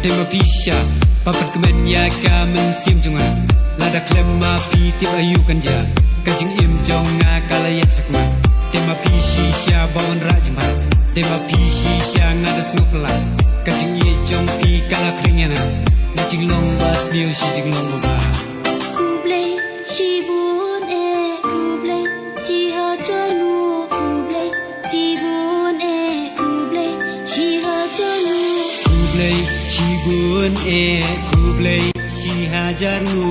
tema pisha papat kemen ya kamen sim junga lada klema pi tip ayu kanja kajing im jong nga kalayat sakma tema pishi sha bawon rajma tema pishi sha nga da snukla kajing ye jong pi kala kringana najing long bas niu shi jing long ba kuble shi bun e kuble chi ha chanu kuble chi bun e kuble shi ha chanu kuble shi bun e kuble shi ha janu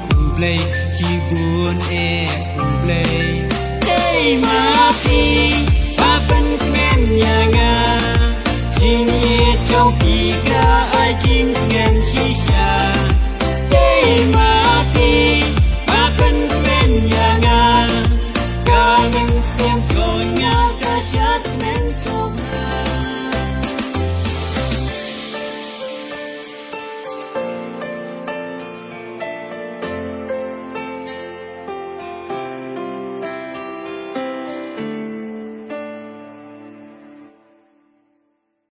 kuble shi bun e kuble hey ma pi papan kemen ya nga